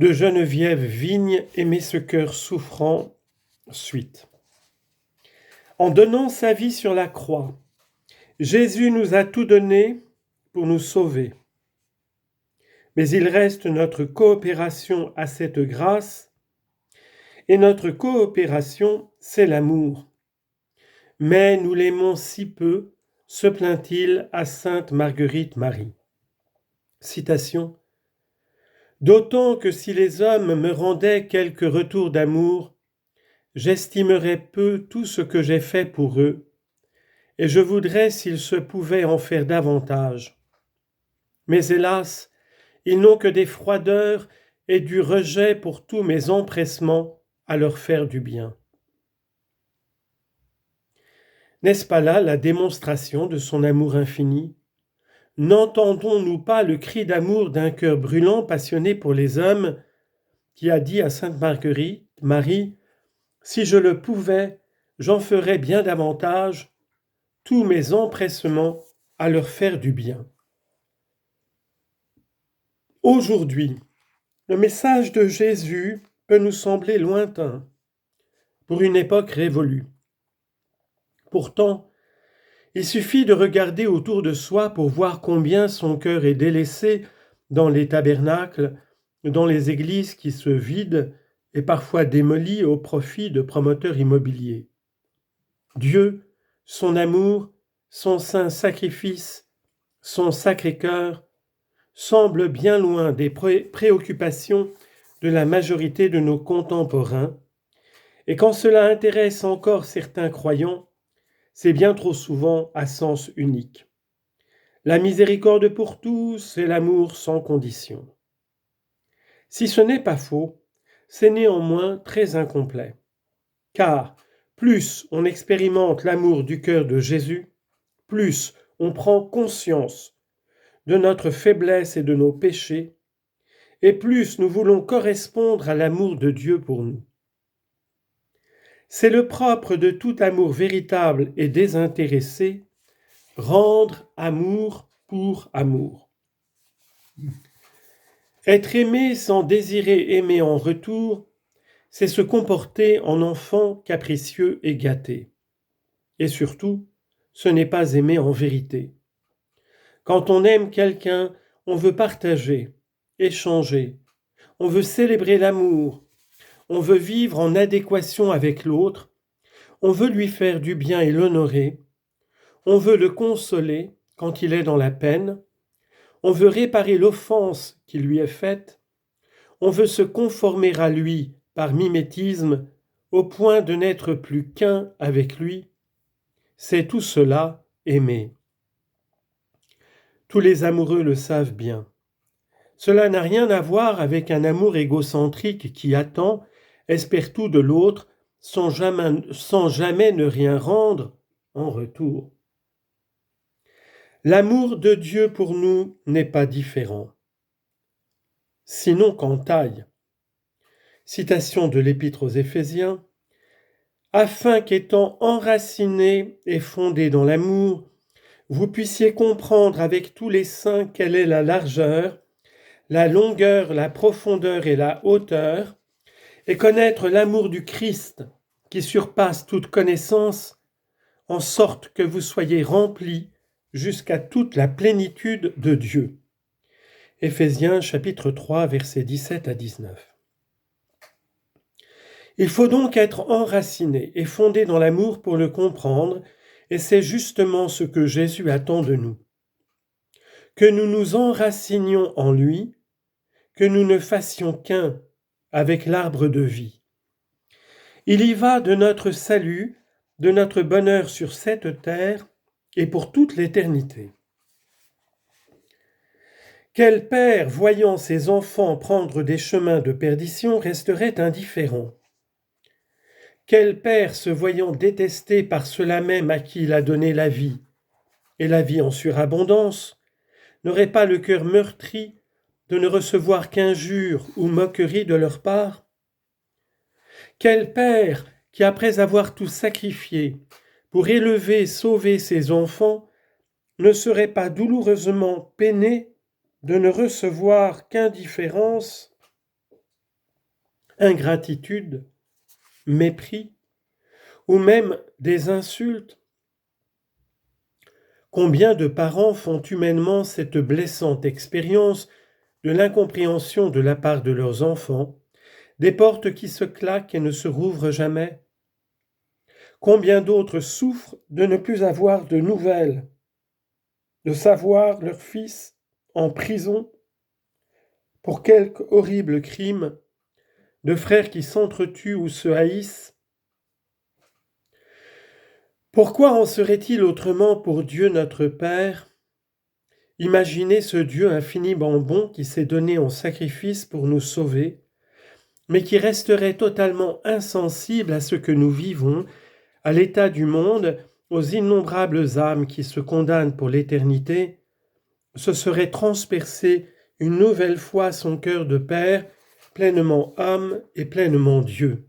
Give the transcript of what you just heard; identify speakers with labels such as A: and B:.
A: de Geneviève Vigne, aimer ce cœur souffrant, suite. En donnant sa vie sur la croix, Jésus nous a tout donné pour nous sauver. Mais il reste notre coopération à cette grâce, et notre coopération, c'est l'amour. Mais nous l'aimons si peu, se plaint-il à sainte Marguerite Marie. Citation. D'autant que si les hommes me rendaient quelque retour d'amour, j'estimerais peu tout ce que j'ai fait pour eux, et je voudrais s'ils se pouvaient en faire davantage. Mais hélas, ils n'ont que des froideurs et du rejet pour tous mes empressements à leur faire du bien. N'est-ce pas là la démonstration de son amour infini ? N'entendons-nous pas le cri d'amour d'un cœur brûlant passionné pour les hommes qui a dit à sainte Marguerite, Marie, « Si je le pouvais, j'en ferais bien davantage, tous mes empressements à leur faire du bien. » Aujourd'hui, le message de Jésus peut nous sembler lointain pour une époque révolue. Pourtant, il suffit de regarder autour de soi pour voir combien son cœur est délaissé dans les tabernacles, dans les églises qui se vident et parfois démolies au profit de promoteurs immobiliers. Dieu, son amour, son saint sacrifice, son sacré cœur, semblent bien loin des préoccupations de la majorité de nos contemporains, et quand cela intéresse encore certains croyants, c'est bien trop souvent à sens unique. La miséricorde pour tous et l'amour sans condition. Si ce n'est pas faux, c'est néanmoins très incomplet. Car plus on expérimente l'amour du cœur de Jésus, plus on prend conscience de notre faiblesse et de nos péchés, et plus nous voulons correspondre à l'amour de Dieu pour nous. C'est le propre de tout amour véritable et désintéressé, rendre amour pour amour. Être aimé sans désirer aimer en retour, c'est se comporter en enfant capricieux et gâté. Et surtout, ce n'est pas aimer en vérité. Quand on aime quelqu'un, on veut partager, échanger, on veut célébrer l'amour, on veut vivre en adéquation avec l'autre, on veut lui faire du bien et l'honorer, on veut le consoler quand il est dans la peine, on veut réparer l'offense qui lui est faite, on veut se conformer à lui par mimétisme au point de n'être plus qu'un avec lui. C'est tout cela, aimer. Tous les amoureux le savent bien. Cela n'a rien à voir avec un amour égocentrique qui attend, espère tout de l'autre, sans jamais ne rien rendre en retour. L'amour de Dieu pour nous n'est pas différent, sinon qu'en taille. Citation de l'Épître aux Éphésiens, « Afin qu'étant enracinés et fondés dans l'amour, vous puissiez comprendre avec tous les saints quelle est la largeur, la longueur, la profondeur et la hauteur, et connaître l'amour du Christ qui surpasse toute connaissance, en sorte que vous soyez remplis jusqu'à toute la plénitude de Dieu. » Éphésiens chapitre 3, versets 17 à 19. Il faut donc être enraciné et fondé dans l'amour pour le comprendre, et c'est justement ce que Jésus attend de nous. Que nous nous enracinions en lui, que nous ne fassions qu'un avec l'arbre de vie. Il y va de notre salut, de notre bonheur sur cette terre et pour toute l'éternité. Quel père, voyant ses enfants prendre des chemins de perdition, resterait indifférent ? Quel père, se voyant détesté par ceux-là même à qui il a donné la vie, et la vie en surabondance, n'aurait pas le cœur meurtri de ne recevoir qu'injures ou moqueries de leur part ? Quel père qui, après avoir tout sacrifié pour élever et sauver ses enfants, ne serait pas douloureusement peiné de ne recevoir qu'indifférence ? ingratitude, mépris, ou même des insultes. Combien de parents font humainement cette blessante expérience de l'incompréhension de la part de leurs enfants, des portes qui se claquent et ne se rouvrent jamais? Combien d'autres souffrent de ne plus avoir de nouvelles, de savoir leur fils en prison pour quelque horrible crime, de frères qui s'entretuent ou se haïssent? Pourquoi en serait-il autrement pour Dieu notre Père? Imaginez ce Dieu infiniment bon qui s'est donné en sacrifice pour nous sauver, mais qui resterait totalement insensible à ce que nous vivons, à l'état du monde, aux innombrables âmes qui se condamnent pour l'éternité. Ce serait transpercer une nouvelle fois son cœur de Père, pleinement homme et pleinement Dieu.